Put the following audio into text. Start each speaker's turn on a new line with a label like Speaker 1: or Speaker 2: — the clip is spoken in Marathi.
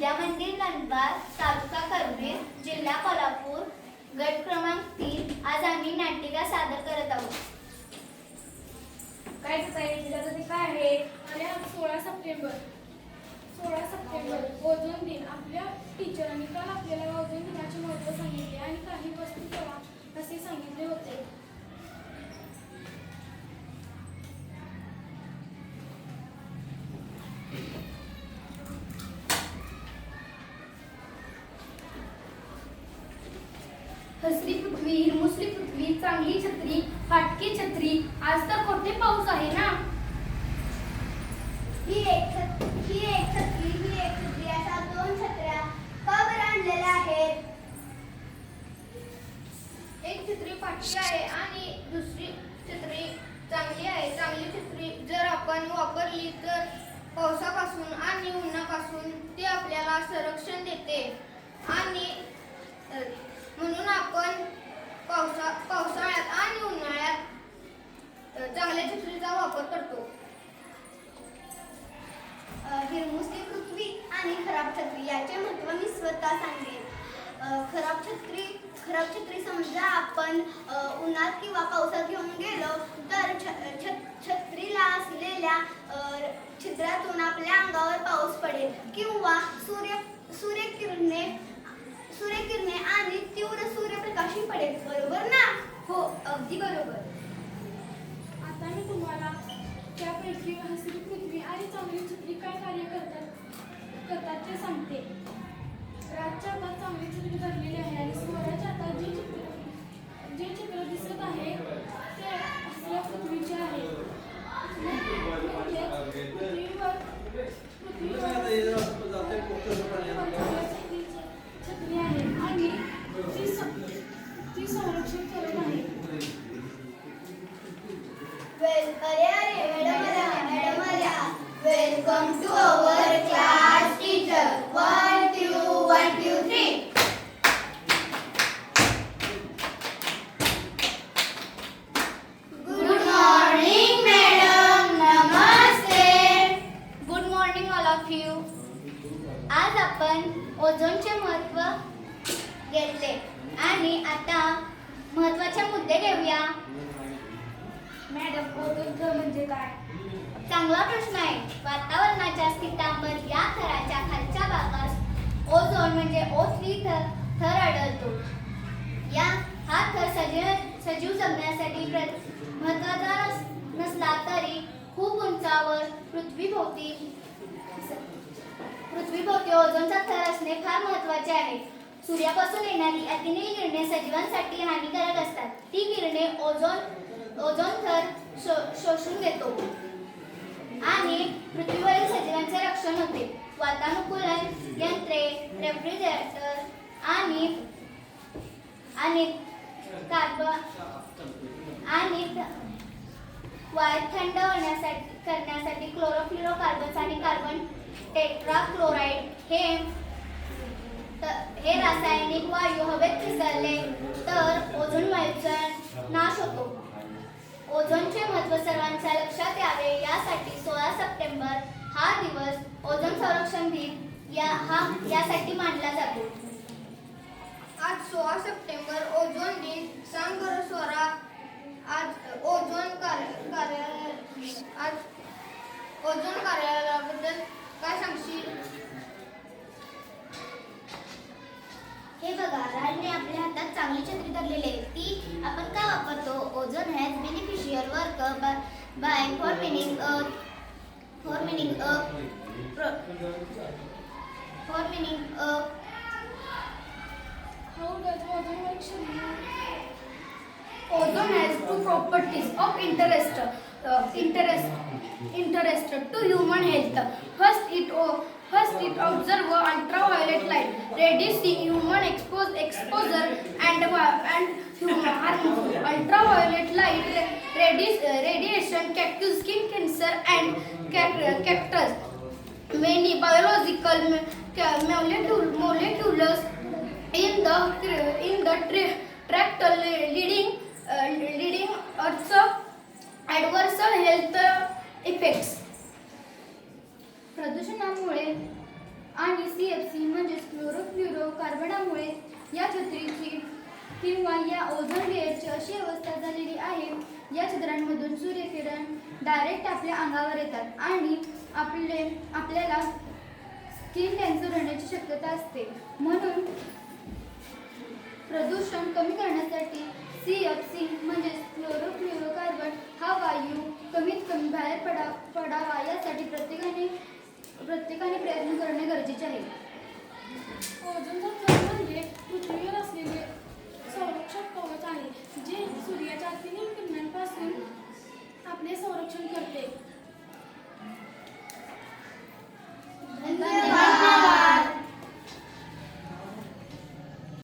Speaker 1: विद्या मंदिर नंदबार, तालुका करवीर, जिल्हा कोल्हापूर, गट क्रमांक 3. आज आम्ही नाटिका सादर करत आहोत.
Speaker 2: काय ताई काय आहे? आणि आज 16 सप्टेंबर ओझोन दिन. आपल्या टीचरांनी काल आपल्याला ओझोन दिनाचे महत्त्व सांगितले आणि काही वस्तू ठेवा असे सांगितले होते.
Speaker 3: हसरी पृथ्वी, हिरमुसली पृथ्वी, चांगली छत्री, फाटकी छत्री. आज तर कोठे पाऊस आहे ना.
Speaker 1: ही एक छत्री अशा 2 छत्र्या का बरं आणलेल्या आहेत?
Speaker 2: एक छत्री फाटकी आहे आणि दुसरी छत्री चांगली आहे. चांगली छत्री जर आपण वापरली तर पावसापासून आणि उन्हापासून ते आपल्याला संरक्षण देते आणि म्हणून आपण पावसाळ्यात आणि उन्हाळ्यात चांगल्या छत्रीचा वापर करतो.
Speaker 1: हिरमुसली पृथ्वी आणि खराब छत्री याचे महत्त्व मी स्वतः सांगेन. खराब छत्री समजा आपण उन्हात किंवा पावसात घेऊन गेलो तर छत्रीला असलेल्या छिद्रातून आपल्या अंगावर पाऊस पडेल किंवा सूर्यकिरणे आणि तीव्र सूर्यप्रकाशही पडेल. बरोबर ना? हो, अगदी बरोबर.
Speaker 2: आता मी तुम्हाला त्यापैकी हसरी पृथ्वी आणि चांगली छत्री काय कार्य करतात ते सांगते. रातच्या हातात चांगली छत्री धरलेली आहे आणि सूर्याच्या हातात जे चित्र दिसत आहे ते हसऱ्या पृथ्वीचे आहे. छत्री आहे आणि ती संरक्षण करत आहे.
Speaker 1: मॅडम आल्या. Welcome to our class teacher. 1 2 3. Good morning madam. नमस्ते. Good morning all of you. आज आपण ओझोनचे महत्त्व घेतले आणि आता महत्त्वाचे मुद्दे घेऊया.
Speaker 2: मॅडम, ओझोन थर म्हणजे काय?
Speaker 1: चांगला प्रश्न आहे. वातावरणाच्या स्थितांवर या थराच्या खालच्या भागास ओझोन म्हणजे O3 थर आढळतो. हा थर सजीव जगण्यासाठी महत्त्वाचा नसला तरी खूप उंचावर पृथ्वीभोवती ओझोनचा थर असणे फार महत्त्वाचे आहे. सूर्यापासून येणारी अतिनील किरणे सजीवांसाठी हानिकारक असतात. ती किरणे ओझोन थर शोषून घेतो आणि पृथ्वीवरील सजीवांचे रक्षण होते. वातानुकूलन यंत्रे, रेफ्रिजरेटर आणि वायू थंड करण्यासाठी क्लोरोफ्लोरोकार्बन्स आणि कार्बन टेट्राक्लोराइड हे रासायनिक वायू हवेत मिसळले तर ओझोन वायूचा नाश होतो. ओझोनचे महत्त्व सर्वांच्या लक्षात यावे यासाठी 16 सप्टेंबर हा दिवस ओझोन संरक्षण दिन यासाठी मानला जातो.
Speaker 2: आज 16 सप्टेंबर ओझोन दिन. सांग बरं स्वरा, आज ओझोन कार्यालयाबद्दल काय सांगशील?
Speaker 1: हे बघा, राजने आपल्या हातात चांगली छत्री धरलेली आहे. ती आपण का वापरतो? Ozone has beneficial work by forming
Speaker 2: How does ozone work, Shalini?
Speaker 3: Ozone has 2 properties of interest to human health. First, it observes ultraviolet light, reducing human exposure and harmful ultraviolet light radiation causes skin cancer and causes many biological molecules in the tract leading Earth's adverse health effects. प्रदूषणामुळे आणि CFC म्हणजेच क्लोरोफ्लोरोकार्बनामुळे या छत्रीची किंवा या ओझोन लेअरची अशी अवस्था झालेली आहे, या छिद्रांमधून सूर्यकिरण डायरेक्ट आपल्या अंगावर येतात आणि आपल्याला स्किन कॅन्सर होण्याची शक्यता असते. म्हणून प्रदूषण कमी करण्यासाठी CFC म्हणजेच क्लोरोफ्लोरोकार्बन हा वायू कमीत कमी बाहेर पडावा यासाठी प्रत्येकाने प्रयत्न करणे गरजेचे आहे.
Speaker 4: ओझोनचा थर म्हणजे पृथ्वीवर असलेले